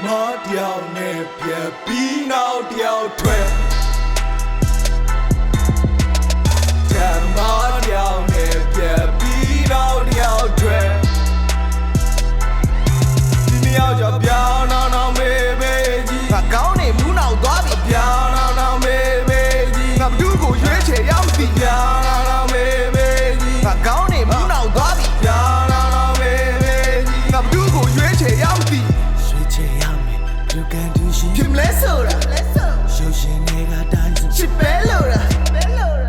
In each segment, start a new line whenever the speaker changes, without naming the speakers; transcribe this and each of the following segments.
မားတယောက်နဲ့ပြက်ပြီးနောက်တယောက်ထွက်ဓမ္မတယောက်နဲ့ပြက်ပြီးနောက်တယောက်ထွက်ဒီနှစ်ယောက်ကြောင့်ပြောင်းနောက်မေးမေးကြီးငါကောင်းနေမူးနောက်သွားပြီပြောင်းနောက်မေးမေးကြီးငါဘသူ့ကိုရွေးချယ်ရောက်ပြီပြောင်းနောက်မေးမေးကြီးငါကောင်းနေမူးနောက်သွားပြီပြောင်းနောက်မေးမေးကြီးငါဘသူ့ကိုရွေးချယ်ရောက်ပြီရွေးချယ်ရမယ် You can do shit ဖြစ်မလဲဆိုတာရှုပ်ရှင်နေတာတိုင်းချစ်ပဲလို့လား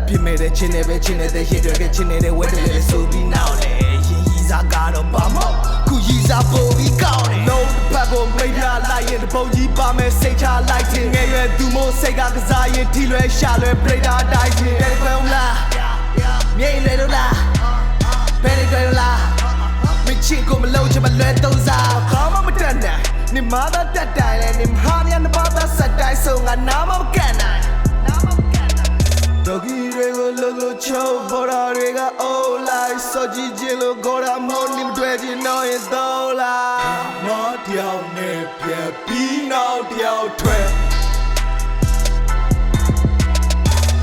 ပြစ်မဲ့တဲ့ချင်းနဲ့ပဲချင်းနေတဲ့ရည်ရွယ်တဲ့ချင်းနေတဲ့ဝဲတယ်လေဆိုပြီးနောက်လေရင်ကြီးစားကတော့ဘာမှခုကြီးစားပို့ပြီးကောင်းတယ်လုံးတစ်ဖက်ကိုမိတ်ပြလိုက်ရင်တပုံကြီးပါမယ်စိတ်ချလိုက်ခြင်းငယ်ရွယ်သူမို့စိတ်ကကစားရင်ထီလွဲရှာလွဲပရိဒါတိုင်းခြင်းတယ်ဖုန်းလားမြိတ်လေလို့လားဘယ်နေတယ်လားမချစ်ကိုမလုံးချင်မလွဲသုံးစားဘာမှမတတ်နိုင်你妈的တက်တိုင်းလဲ你ဟာရန်ဘာသာစတိုင်းဆုံးငါနာမကန်နိုင်တော်ကြီးတွေကိုလှုပ်ချုံပေါ်တာတွေကအိုးလိုက်စောကြည့်ခြင်းလို့ခေါ်တာမဟုတ်နေမတွေ့ခြင်းတော့ရင်တော့လားမော်တယောက်နဲ့ပြက်ပြီးနောက်တယောက်ထွက်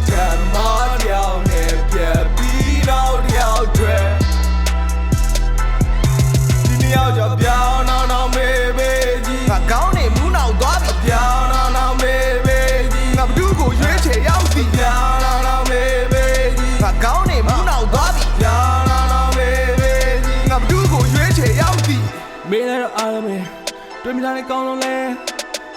ဓမ္မတယောက်နဲ့ပြက်ပြီးနောက်တယောက်ထွက်ဒီနှစ်ယောက်ကြောင့်ပြောင်းနောက်မေးမေးငါကောင်းနေမူးနောက်သွားပြီပြောင်းနောက်မေးမေးကြီးငါဘသူ့ကိုရွေးချယ်ရောက်ပြီပြောင်းနောက်မေးမေးကြီးငါကောင်းနေမူးနောက်သွားပြီပြောင်းနောက်မေးမေးကြီးငါဘသူ့ကိုရွေးချယ်ရောက်ပြီ
မေးလိုက်တော့အားလုံးပဲတွေ့မြင်တဲ့ကောင်းလုံးလဲ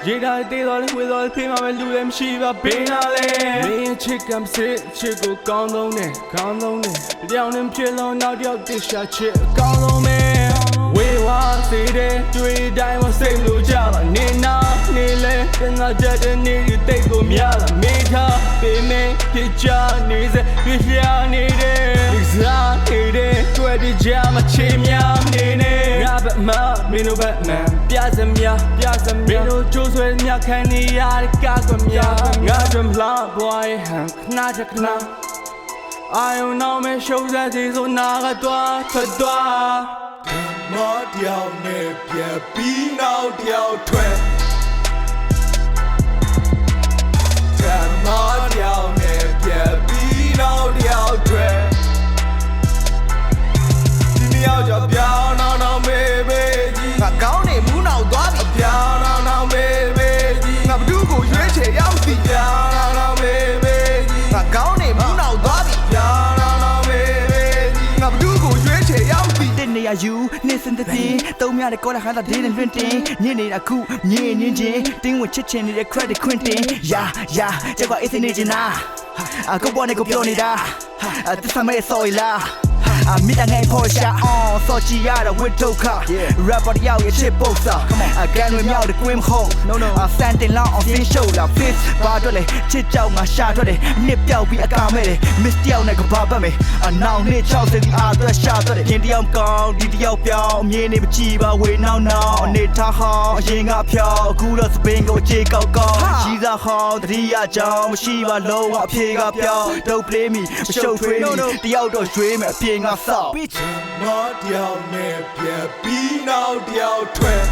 ရေးထားတဲ့တော်လေးဝေတော်လေးဖေးမှာပဲလူလည်းမရှိပါဘေးနာလဲမင်းချစ်ကံစစ်ချစ်ကိုကောင်းဆုံးနဲ့ကောင်းဆုံးနဲ့တယောက်နဲ့ဖြစ်လုံးနောက်တယောက်တစ်ရှာချစ်ကောင်းဆုံးပဲဝေဝါစေတဲ့တွေ့တိုင်းမစိတ်လို့ကြပါနေနာနေလဲတင်လာတဲ့နေ့တွေတိတ်ကိုများလာမေးထားပေမဲ့ဖြစ်ချနေစေပြရှာနေတဲ့ဒီစားနေတဲ့တွေ့တဲ့ကြမှာချေများနေနေငါဘက်မှာမင်းတို့ဘက်မှန်ပြစမြမင်းတို့ကြိုးဆွဲမြခံနေရတဲ့ကားကွန်များငါတို့မလားဘွားရဲ့ဟန်ခဏချက်ခဏအာယုံနောက်မဲ့ရှုံးစက်စီဆိုနာကတော့ထွက်သွား
မော်တယောက်နဲ့ပြက်ပြီးနောက်တယောက်ထွက်ဓမ္မတယောက်နဲ့ပြက်ပြီးနောက်တယောက်ထွက်ဒီနှစ်ယောက်ကြောင့်ပြောင်းနောက်မေးမေးကြီးငါကောင်းနေမူးနောက်သွားပြီပြောင်းနောက်မေးမေးကြီးငါဘသူ့ကိုရွေးချယ်ရောက်ပြီပြောင်းနောက်မေးမေးကြီးငါကောင်းနေမူးနောက်သွားပြီပြောင်းနောက်မေးမေးကြီးငါဘသူ့ကိုရွေးချယ်ရောက်ပြီ
တဲ့နေရယူနေစင်တဲ့တုံးများတဲ့ကောလာဟန်တာဒေးနဲ့လွင့်တင်ညနေအခုညင်းချင်းတင်းဝင်ချစ်ချင်နေတဲ့ credit ခွင့်တင်ယာကြောက်ကအေးစနေချင်တာအခုပေါ်နေကိုပြောနေတာတစ္ဆမဲဆော်ရလားမိတငယ်ပေါ်ရှာစောချီရတဲ့ဝစ်ဒုက္ခ rapper တယောက်ရဲ့ချစ်ပုတ်စာအကန်တွေမြောက်တဲ့ queen holeစန်တင်လောက်အောင်ဖင်းရှုပ်လာ face ဘာတော့လဲချစ်ကြောက်ငါရှာထွက်တယ်နှစ်ပြောက်ပြီးအကာမဲ့တယ် miss တယောက်နဲ့ကဘာပတ်မယ်အနောင်နှစ်60ဒီအားအတွက်ရှာထွက်တယ်ခင်တယောက်ကောင်းဒီတယောက်ပြောင်းအမြင်နေမကြည့်ပါဝေနောက်အနေထားဟောင်းအရင်ကဖျောက်အခုတော့စပင်းကိုကြေကောက်ကောက်ရှိသားဟောင်းတတိယကြောင်မရှိပါလုံးဝအဖြေကပြောင်းဒုတ် play me မရှုပ်ထွေးတယောက်တော့ရွှေ့မယ်အပြေငါဆော့
မော်တယောက်နဲ့ပြက်ပြီးနောက်တယောက်ထွက်